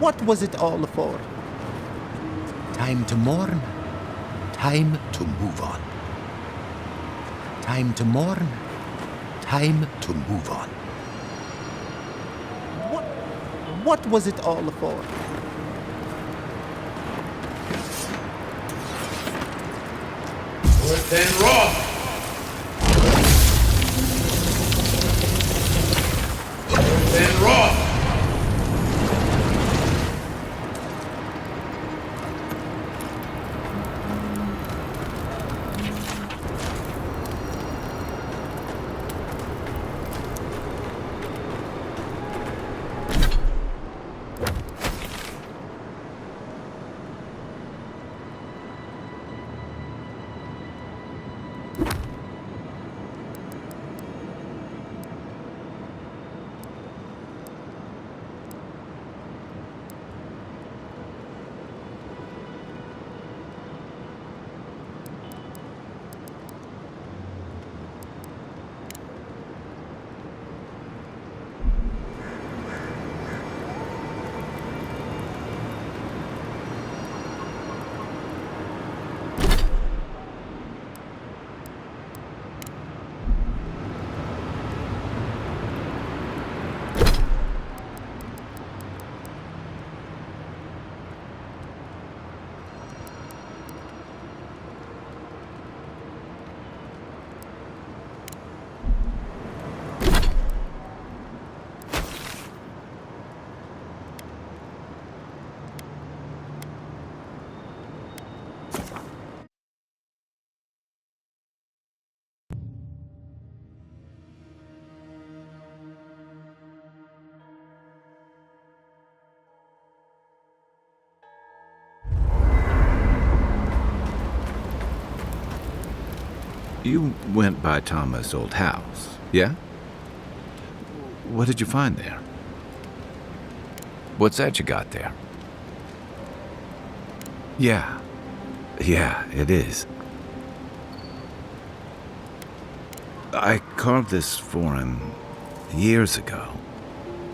What was it all for? Time to mourn. Time to move on. Time to mourn. Time to move on. What was it all for? North and raw. North and raw. You went by Thomas' old house, yeah? What did you find there? What's that you got there? Yeah, it is. I carved this for him years ago.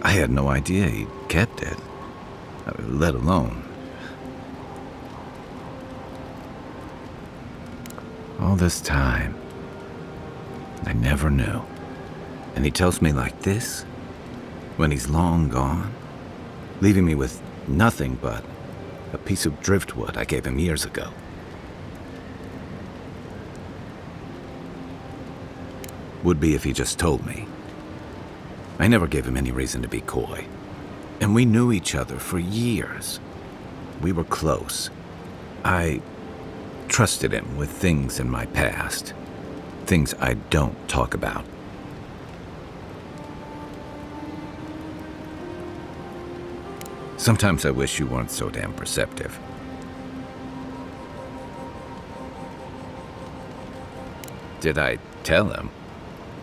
I had no idea he'd kept it, let alone. All this time, I never knew. And he tells me like this, when he's long gone, leaving me with nothing but a piece of driftwood I gave him years ago. Would be if he just told me. I never gave him any reason to be coy. And we knew each other for years. We were close. I trusted him with things in my past. Things I don't talk about. Sometimes I wish you weren't so damn perceptive. Did I tell him?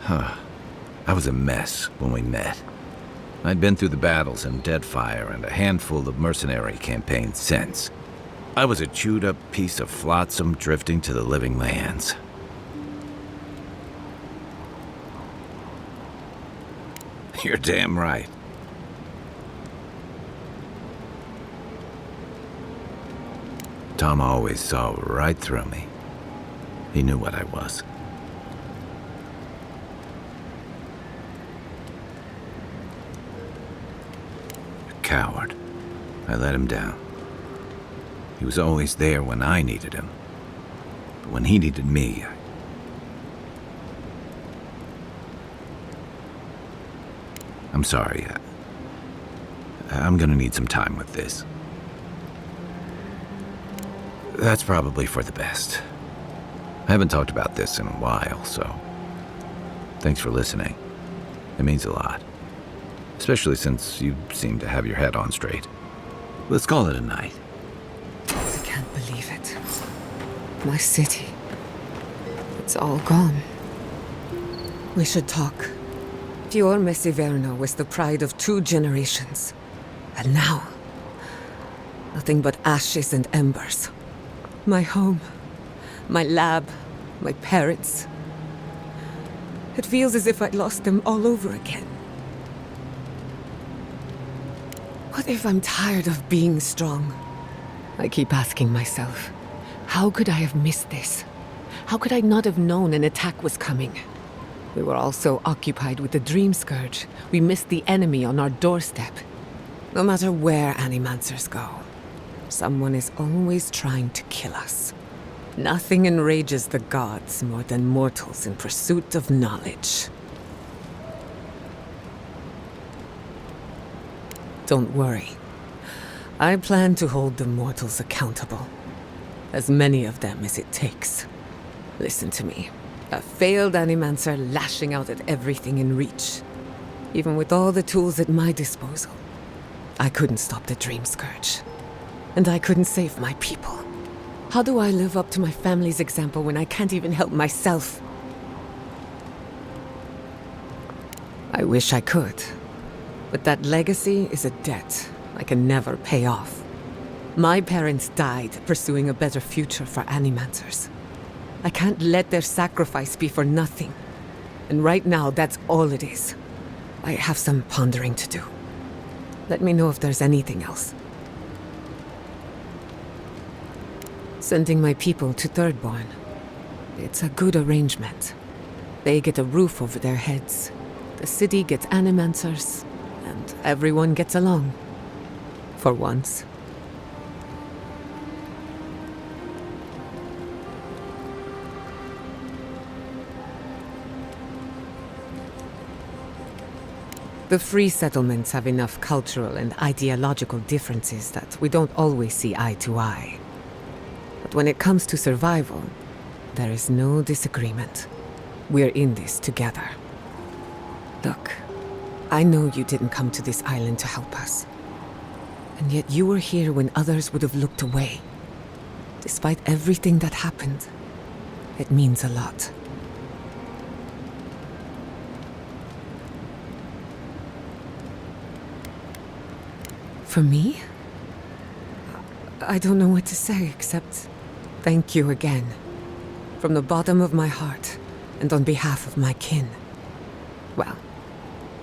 I was a mess when we met. I'd been through the battles in Deadfire and a handful of mercenary campaigns since. I was a chewed-up piece of flotsam drifting to the living lands. You're damn right. Tom always saw right through me. He knew what I was. A coward. I let him down. He was always there when I needed him. But when he needed me, I'm sorry. I'm gonna need some time with this. That's probably for the best. I haven't talked about this in a while, so thanks for listening. It means a lot. Especially since you seem to have your head on straight. Let's call it a night. I can't believe it. My city. It's all gone. We should talk. Fior Messiverno was the pride of 2 generations. And now, nothing but ashes and embers. My home, my lab, my parents. It feels as if I'd lost them all over again. What if I'm tired of being strong? I keep asking myself, how could I have missed this? How could I not have known an attack was coming? We were all so occupied with the dream scourge, we missed the enemy on our doorstep. No matter where animancers go, someone is always trying to kill us. Nothing enrages the gods more than mortals in pursuit of knowledge. Don't worry. I plan to hold the mortals accountable. As many of them as it takes. Listen to me. A failed animancer lashing out at everything in reach. Even with all the tools at my disposal, I couldn't stop the dream scourge. And I couldn't save my people. How do I live up to my family's example when I can't even help myself? I wish I could. But that legacy is a debt I can never pay off. My parents died pursuing a better future for animancers. I can't let their sacrifice be for nothing. And right now, that's all it is. I have some pondering to do. Let me know if there's anything else. Sending my people to Thirdborn. It's a good arrangement. They get a roof over their heads. The city gets animancers. And everyone gets along. For once. The free settlements have enough cultural and ideological differences that we don't always see eye to eye. But when it comes to survival, there is no disagreement. We're in this together. Look, I know you didn't come to this island to help us. And yet you were here when others would have looked away. Despite everything that happened, it means a lot. For me? I don't know what to say except thank you again. From the bottom of my heart and on behalf of my kin. Well,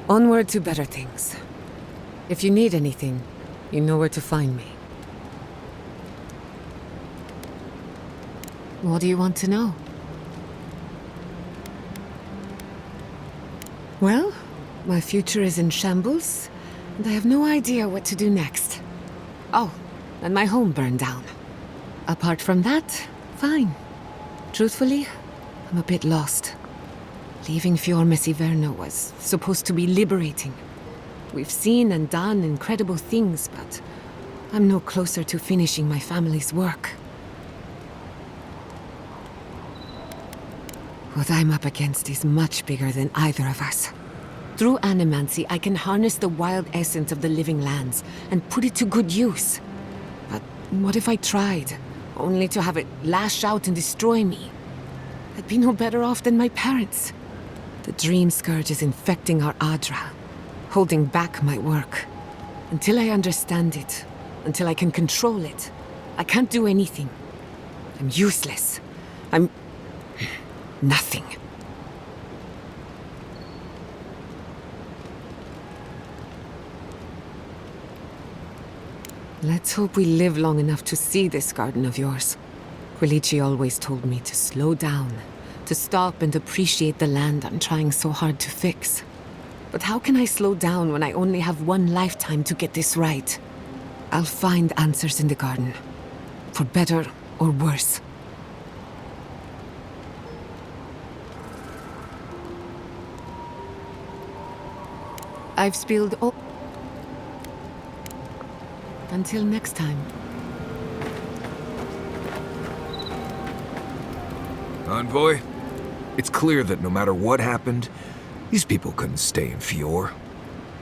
onward to better things. If you need anything, you know where to find me. What do you want to know? Well, my future is in shambles, and I have no idea what to do next. Oh, and my home burned down. Apart from that, fine. Truthfully, I'm a bit lost. Leaving Fior Messiverno was supposed to be liberating. We've seen and done incredible things, but I'm no closer to finishing my family's work. What I'm up against is much bigger than either of us. Through animancy, I can harness the wild essence of the living lands and put it to good use. But what if I tried, only to have it lash out and destroy me? I'd be no better off than my parents. The dream scourge is infecting our Adra, holding back my work. Until I understand it, until I can control it, I can't do anything. I'm useless. I'm nothing. Let's hope we live long enough to see this garden of yours. Quilici always told me to slow down, to stop and appreciate the land I'm trying so hard to fix. But how can I slow down when I only have one lifetime to get this right? I'll find answers in the garden, for better or worse. I've spilled all... Until next time. Envoy, it's clear that no matter what happened, these people couldn't stay in Fior.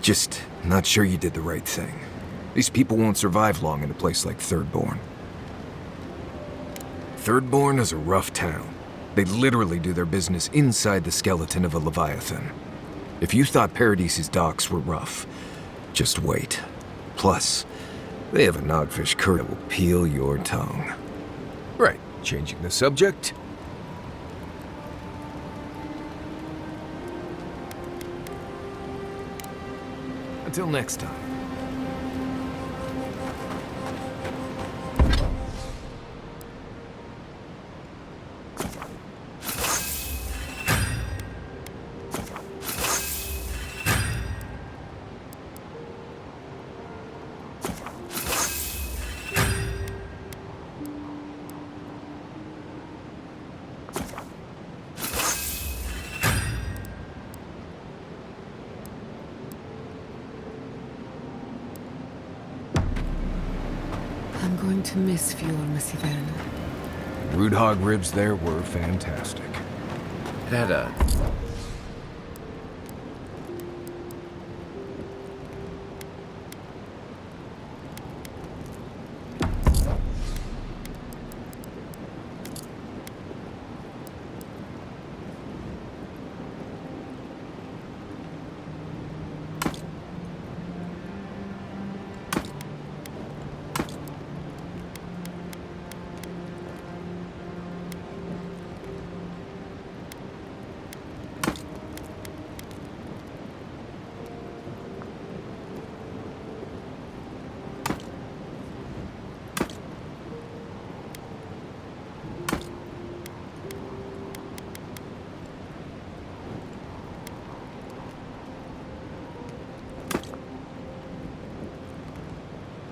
Just not sure you did the right thing. These people won't survive long in a place like Thirdborn. Thirdborn is a rough town. They literally do their business inside the skeleton of a Leviathan. If you thought Paradise's docks were rough, just wait. Plus, they have a Nogfish curry that will peel your tongue. Right, changing the subject. Until next time. going to miss Fjord, Miss Iverna. Root hog ribs there were fantastic. It had a...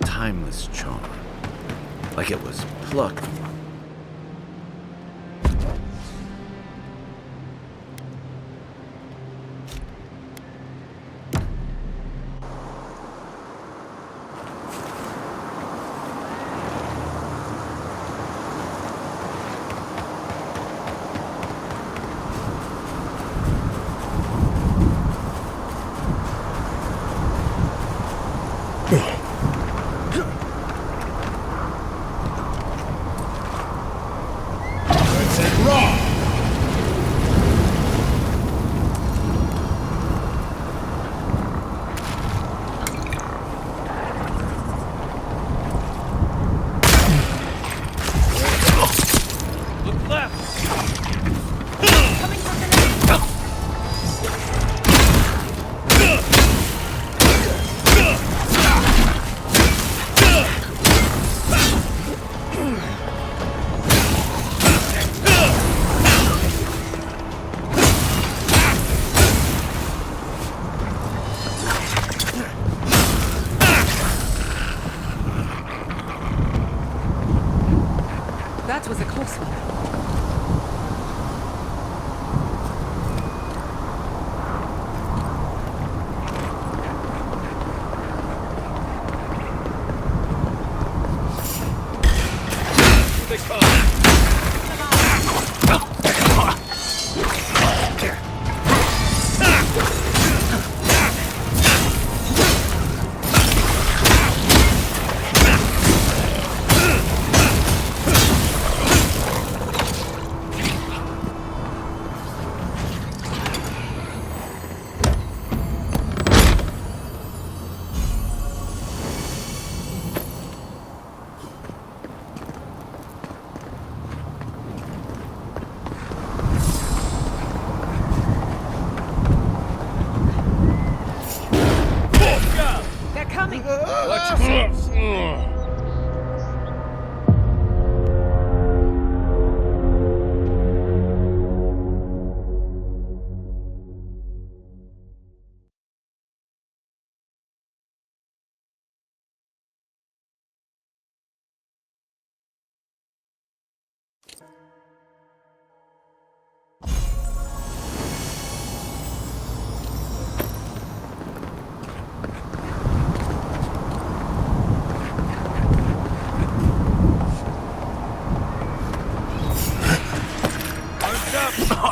timeless charm. Like it was plucked. That was a close one.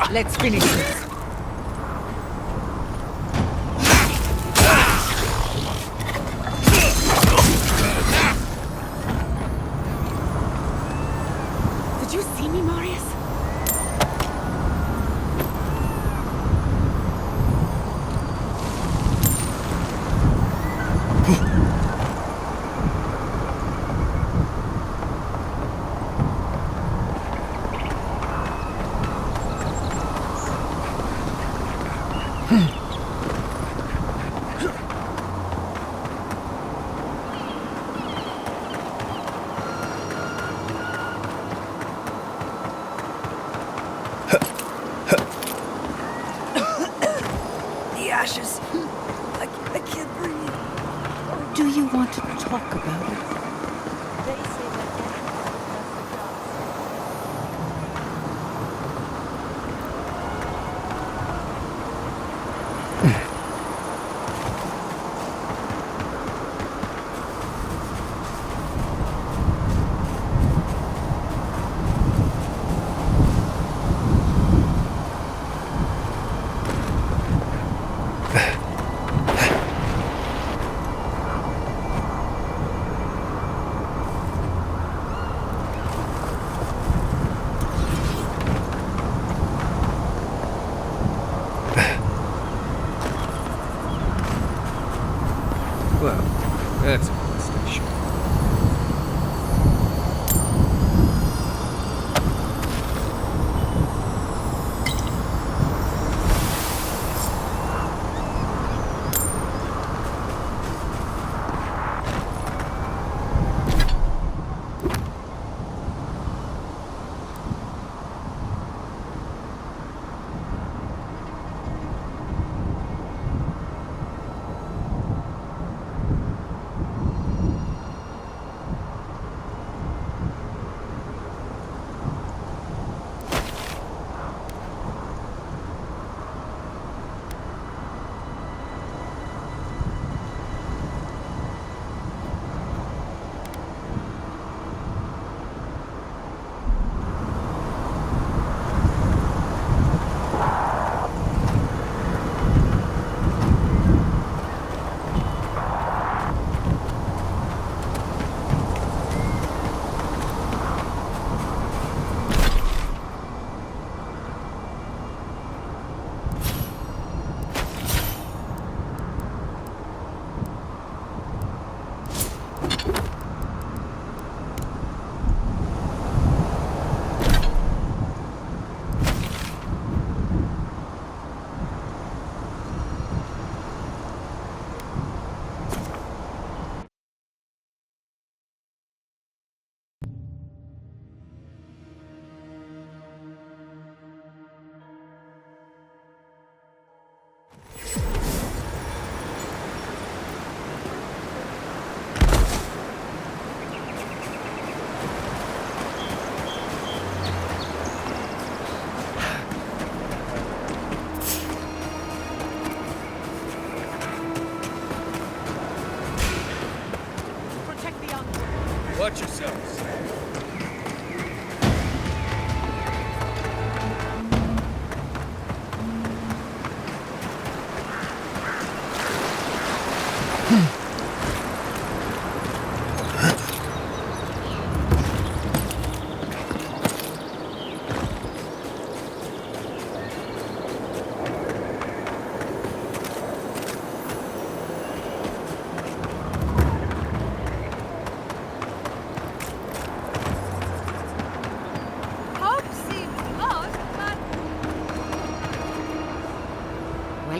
Let's finish this. Did you see me, Marius? Ashes. I can't breathe. Do you want to talk about it? They say that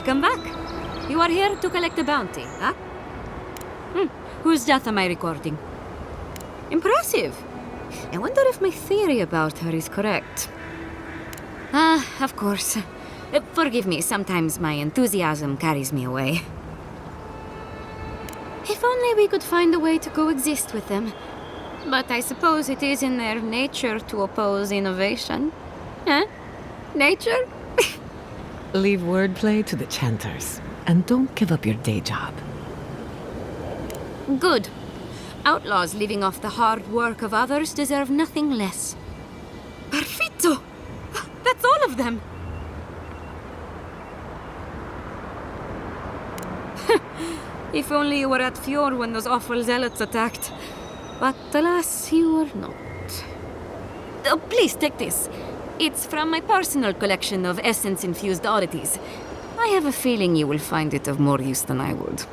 Welcome back. You are here to collect a bounty, huh? Whose death am I recording? Impressive. I wonder if my theory about her is correct. Of course. Forgive me, sometimes my enthusiasm carries me away. If only we could find a way to coexist with them. But I suppose it is in their nature to oppose innovation. Huh? Nature? Leave wordplay to the chanters, and don't give up your day job. Good. Outlaws living off the hard work of others deserve nothing less. Perfetto! That's all of them! If only you were at Fjord when those awful zealots attacked. But alas, you were not. Oh, please take this. It's from my personal collection of essence-infused oddities. I have a feeling you will find it of more use than I would.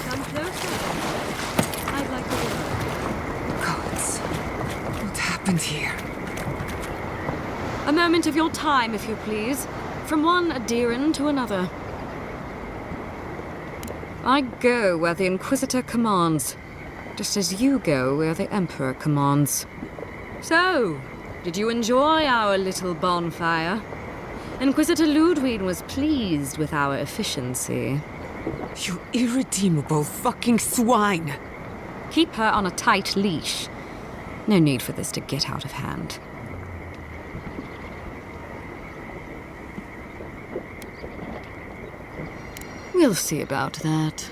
Come closer. I'd like to go. Gods, what happened here? A moment of your time, if you please. From one adherent to another. I go where the Inquisitor commands, just as you go where the Emperor commands. So, did you enjoy our little bonfire? Inquisitor Ludwig was pleased with our efficiency. You irredeemable fucking swine! Keep her on a tight leash. No need for this to get out of hand. We'll see about that.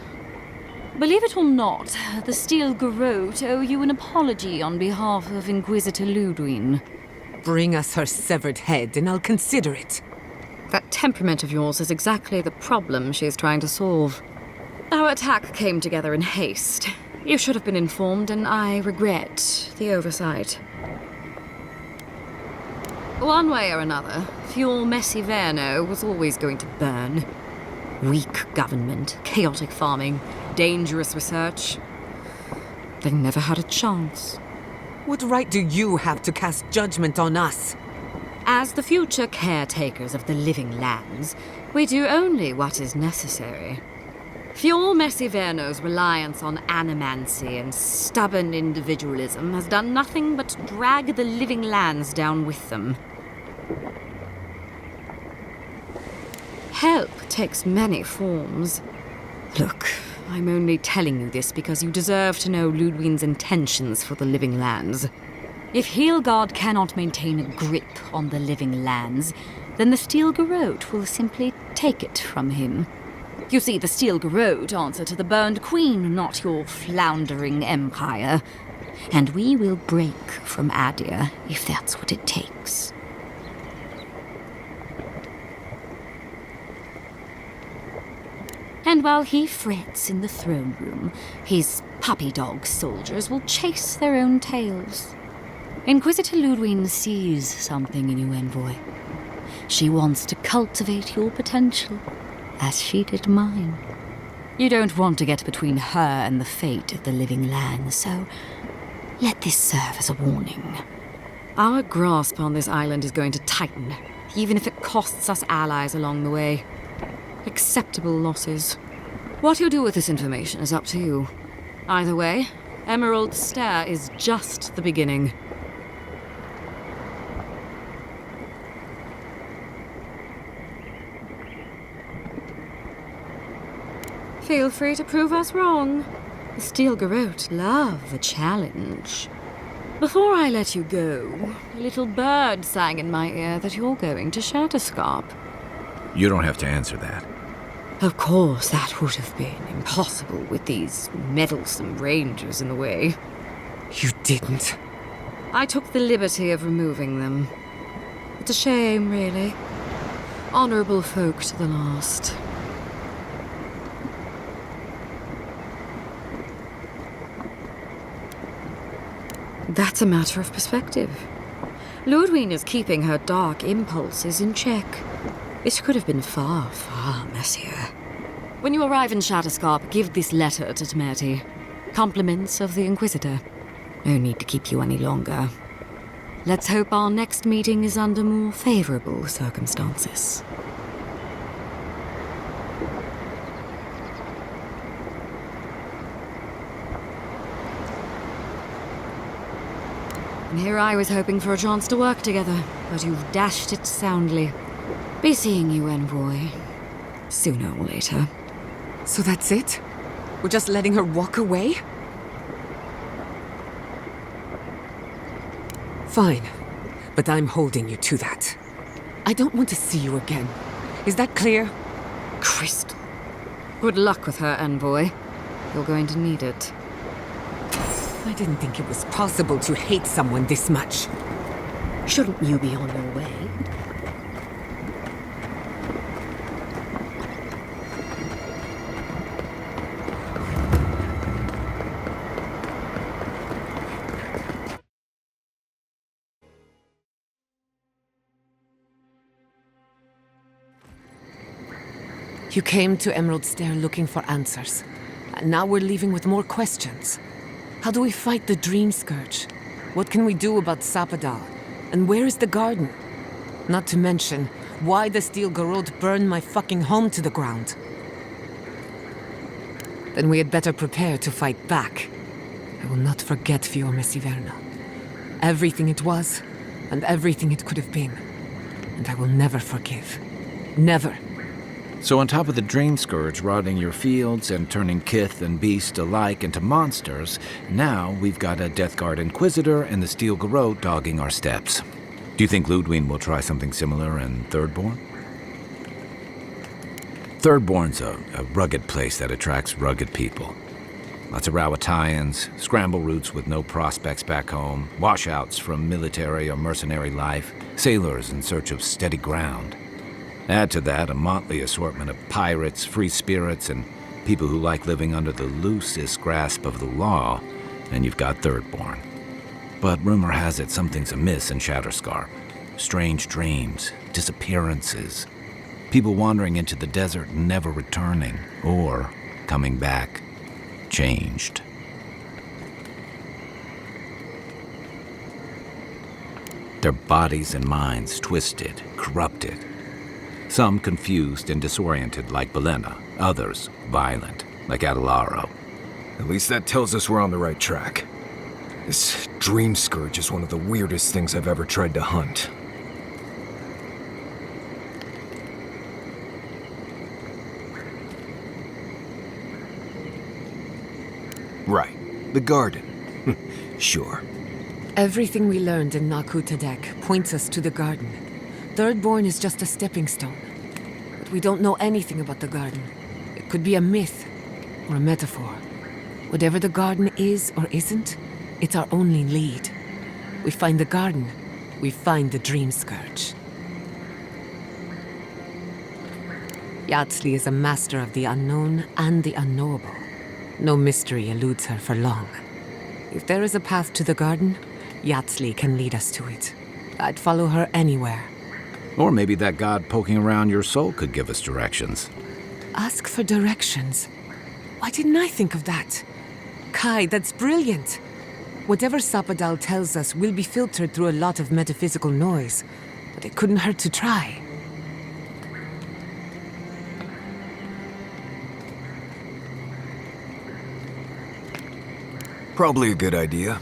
Believe it or not, the Steel Garrote owe you an apology on behalf of Inquisitor Ludwig. Bring us her severed head and I'll consider it. That temperament of yours is exactly the problem she is trying to solve. Our attack came together in haste. You should have been informed, and I regret the oversight. One way or another, Fuel Messiverno was always going to burn. Weak government, chaotic farming, dangerous research. They never had a chance. What right do you have to cast judgment on us? As the future caretakers of the living lands, we do only what is necessary. Fuel Messiverno's reliance on animancy and stubborn individualism has done nothing but drag the living lands down with them. Help takes many forms. Look, I'm only telling you this because you deserve to know Ludwig's intentions for the living lands. If Heelgard cannot maintain a grip on the living lands, then the Steel Garrote will simply take it from him. You see, the Steel Garrote answer to the burned queen, not your floundering empire. And we will break from Adia if that's what it takes. And while he frets in the throne room, his puppy dog soldiers will chase their own tails. Inquisitor Ludwig sees something in you, envoy. She wants to cultivate your potential, as she did mine. You don't want to get between her and the fate of the living land, so let this serve as a warning. Our grasp on this island is going to tighten, even if it costs us allies along the way. Acceptable losses. What you do with this information is up to you. Either way, Emerald Stair is just the beginning. Feel free to prove us wrong. The Steel Garrote love a challenge. Before I let you go, a little bird sang in my ear that you're going to Shatterscarp. You don't have to answer that. Of course, that would have been impossible with these meddlesome rangers in the way. You didn't. I took the liberty of removing them. It's a shame, really. Honorable folk to the last. That's a matter of perspective. Ludwig is keeping her dark impulses in check. It could have been far, far messier. When you arrive in Shatterscarp, give this letter to Temerty. Compliments of the Inquisitor. No need to keep you any longer. Let's hope our next meeting is under more favorable circumstances. And here I was hoping for a chance to work together, but you've dashed it soundly. Be seeing you, envoy. Sooner or later. So that's it? We're just letting her walk away? Fine, but I'm holding you to that. I don't want to see you again. Is that clear? Crystal. Good luck with her, envoy. You're going to need it. I didn't think it was possible to hate someone this much. Shouldn't you be on your way? You came to Emerald Stair looking for answers. And now we're leaving with more questions. How do we fight the Dream Scourge? What can we do about Sapadal? And where is the garden? Not to mention, why the Steel Garrote burned my fucking home to the ground. Then we had better prepare to fight back. I will not forget Fior Messiverna. Everything it was, and everything it could have been. And I will never forgive. Never. So on top of the Dream Scourge rotting your fields and turning kith and beast alike into monsters, now we've got a Death Guard Inquisitor and the Steel Garrote dogging our steps. Do you think Ludwig will try something similar in Thirdborn? Thirdborn's a rugged place that attracts rugged people. Lots of Rawatayans, scramble routes with no prospects back home, washouts from military or mercenary life, sailors in search of steady ground. Add to that a motley assortment of pirates, free spirits, and people who like living under the loosest grasp of the law, and you've got Thirdborn. But rumor has it something's amiss in Shatterscarp. Strange dreams, disappearances, people wandering into the desert and never returning, or coming back changed. Their bodies and minds twisted, corrupted. Some confused and disoriented like Belena, others violent like Adelaro. At least that tells us we're on the right track. This Dream Scourge is one of the weirdest things I've ever tried to hunt. Right, the garden. Sure. Everything we learned in Nakutadek points us to the garden. Thirdborn is just a stepping stone. But we don't know anything about the garden. It could be a myth or a metaphor. Whatever the garden is or isn't, it's our only lead. We find the garden, we find the Dream Scourge. Yatsley is a master of the unknown and the unknowable. No mystery eludes her for long. If there is a path to the garden, Yatsley can lead us to it. I'd follow her anywhere. Or maybe that god poking around your soul could give us directions. Ask for directions. Why didn't I think of that? Kai, that's brilliant. Whatever Sapadal tells us will be filtered through a lot of metaphysical noise, but it couldn't hurt to try. Probably a good idea.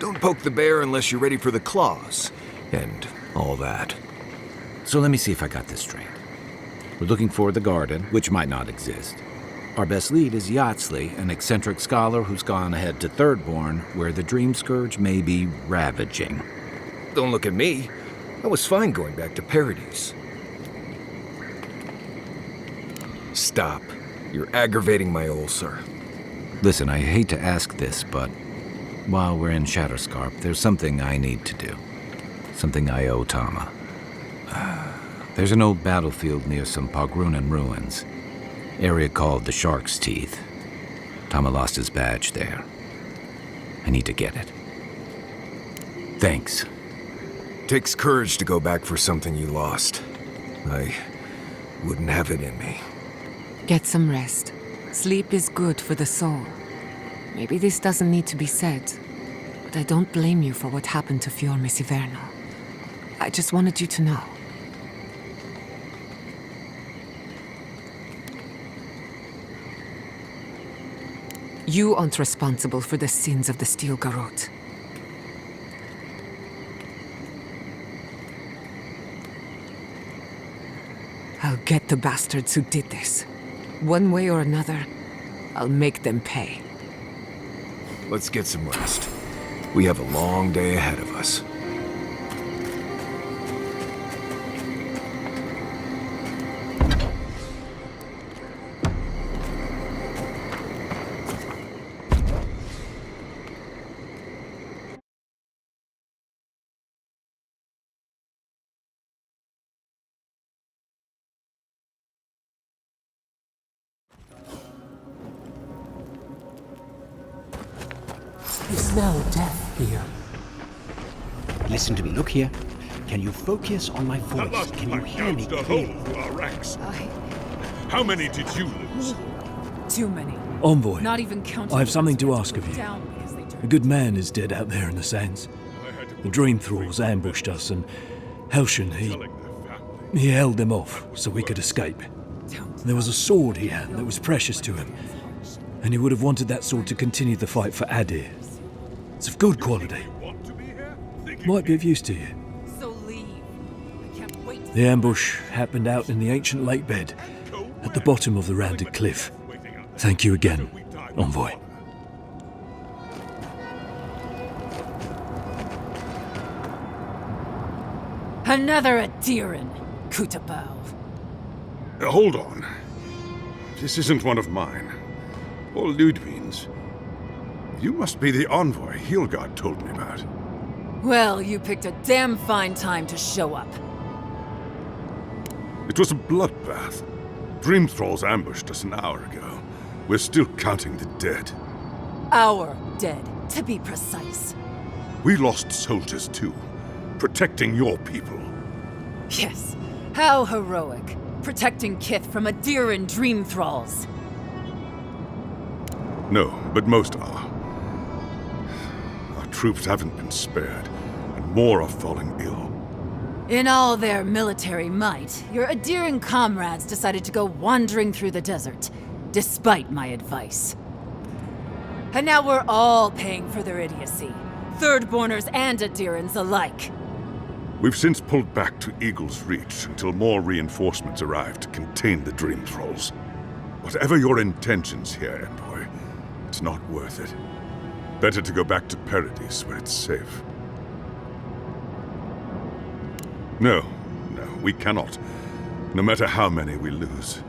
Don't poke the bear unless you're ready for the claws, and all that. So let me see if I got this straight. We're looking for the garden, which might not exist. Our best lead is Yatsley, an eccentric scholar who's gone ahead to Thirdborn, where the Dream Scourge may be ravaging. Don't look at me. I was fine going back to Paradise. Stop. You're aggravating my ulcer. Listen, I hate to ask this, but while we're in Shatterscarp, there's something I need to do. Something I owe Tama. There's an old battlefield near some Pogrunan ruins. Area called the Shark's Teeth. Tama lost his badge there. I need to get it. Thanks. Takes courage to go back for something you lost. I wouldn't have it in me. Get some rest. Sleep is good for the soul. Maybe this doesn't need to be said, but I don't blame you for what happened to Fior Messiverna. I just wanted you to know. You aren't responsible for the sins of the Steel Garrote. I'll get the bastards who did this. One way or another, I'll make them pay. Let's get some rest. We have a long day ahead of us. You smell death here. Listen to me. Look here. Can you focus on my voice? Can you hear me clearly? How many did you lose? Too many. Envoy, Not even counting. I have something to the ask of you. down because they turned A good man is dead out there in the sands. The dream thralls ambushed us, and Helshin, he held them off so we could escape. There was a sword he had that was precious to him, and he would have wanted that sword to continue the fight for Adir. It's of good quality. Might be of use to you. So leave. I can't wait to The ambush happened out in the ancient lake bed, at the bottom of the rounded cliff. Thank you again, Envoy. Another Adiran, Kutabao. Hold on. This isn't one of mine. Or Ludwig's. You must be the envoy Hilgard told me about. Well, you picked a damn fine time to show up. It was a bloodbath. Dream thralls ambushed us an hour ago. We're still counting the dead. Our dead, to be precise. We lost soldiers too, protecting your people. Yes, how heroic. Protecting Kith from Adiran dream thralls. No, but most are. Our troops haven't been spared, and more are falling ill. In all their military might, your Adiran comrades decided to go wandering through the desert, despite my advice. And now we're all paying for their idiocy. Thirdborners and Adirans alike. We've since pulled back to Eagle's Reach until more reinforcements arrive to contain the Dream Thralls. Whatever your intentions here, Envoy, it's not worth it. Better to go back to Paradise where it's safe. No, we cannot. No matter how many we lose.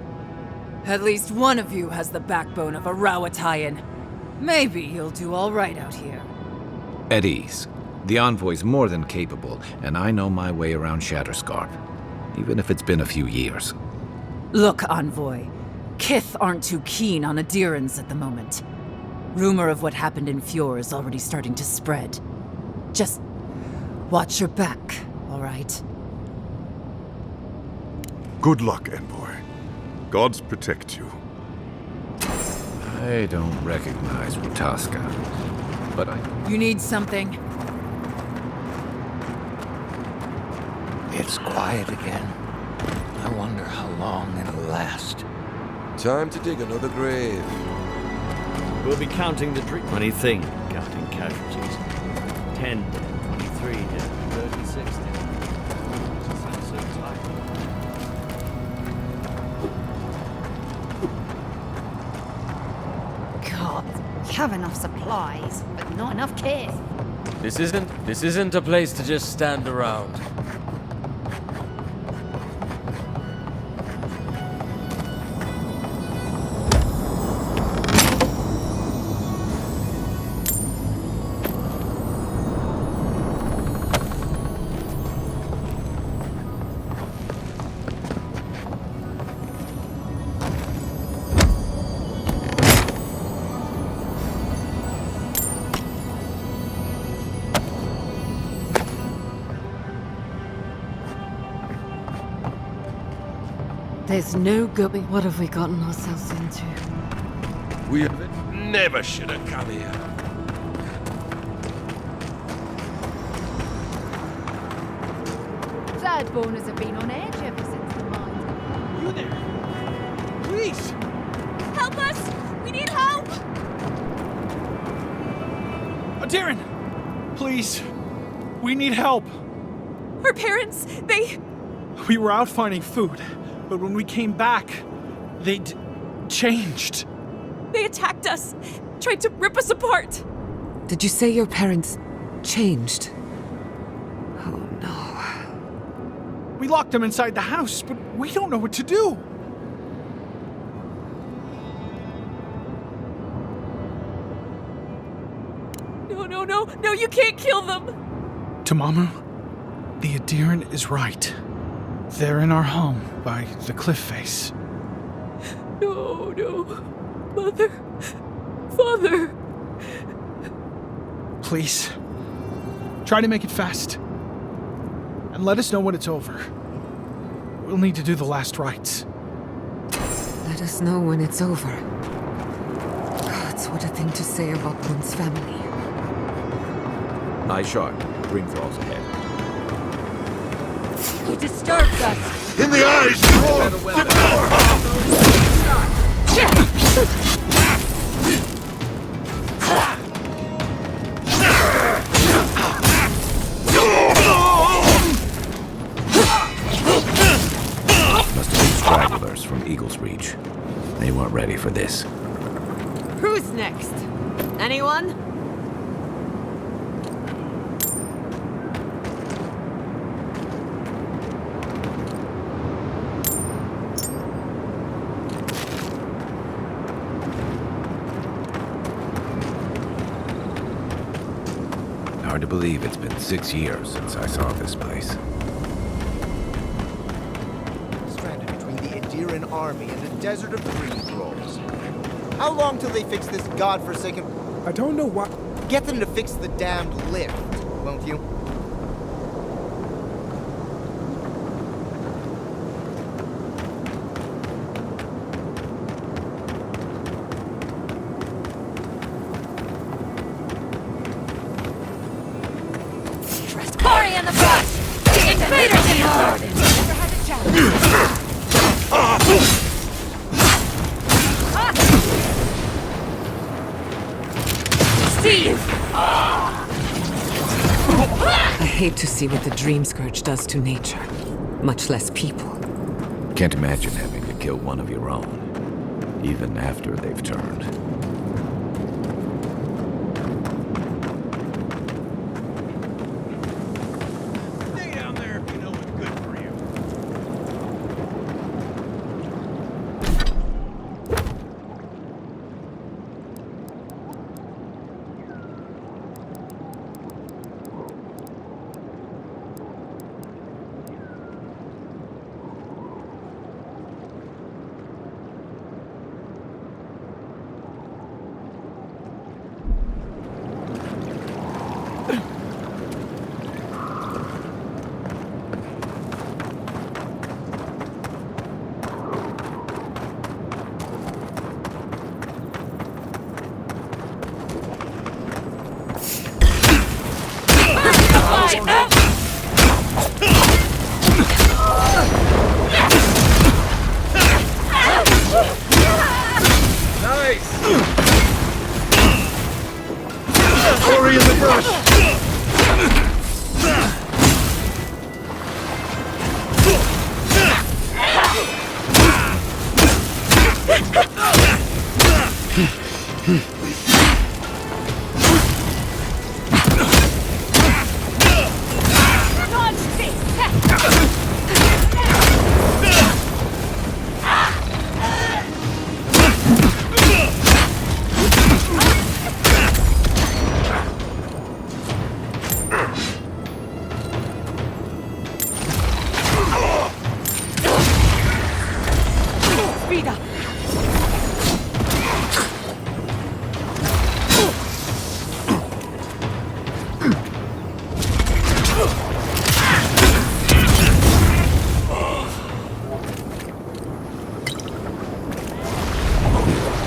At least one of you has the backbone of a Rawatayan. Maybe you'll do all right out here. At ease. The Envoy's more than capable, and I know my way around Shatterscarp, even if it's been a few years. Look, Envoy. Kith aren't too keen on Adirans at the moment. Rumor of what happened in Fjord is already starting to spread. Just watch your back, all right? Good luck, Envoy. Gods protect you. I don't recognize Rutaska, but I... You need something? It's quiet again. I wonder how long it'll last. Time to dig another grave. We'll be counting the dream. Funny thing, counting casualties. 10 dead, 23 dead, 36 dead. I'm so tired. God, we have enough supplies, but not enough care. This isn't a place to just stand around. There's no going. What have we gotten ourselves into? We never should have come here. Thirdborners have been on edge ever since the mine. You there? Please! Help us! We need help! Darren! Please! We need help! Our parents, We were out finding food, but when we came back, they'd changed. They attacked us, tried to rip us apart. Did you say your parents changed? Oh no. We locked them inside the house, but we don't know what to do. No, you can't kill them. Tamamu, the Adiran is right. They're in our home by the cliff face. No. Mother. Father. Please, try to make it fast. And let us know when it's over. We'll need to do the last rites. Let us know when it's over. Gods, what a thing to say about one's family. Eye sharp. Dream thralls ahead. He disturbs us! In the eyes! Must have been stragglers from Eagle's Reach. They weren't ready for this. Who's next? Anyone? Hard to believe it's been 6 years since I saw this place. Stranded between the Indiran army and the desert of dream thralls. How long till they fix this godforsaken... I don't know what... Get them to fix the damned lift, won't you? Corey in the brush! The invaders in the garden! Never had a challenge. Steve! I hate to see what the Dream Scourge does to nature, much less people. Can't imagine having to kill one of your own, even after they've turned. Stay down there if you know what's good for you. Corey in the brush!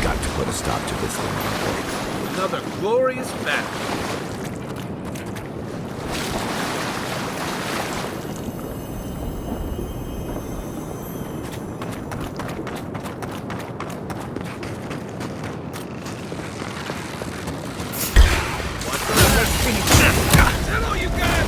Got to put a stop to this thing. Another glorious battle. Hello, you guys!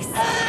face!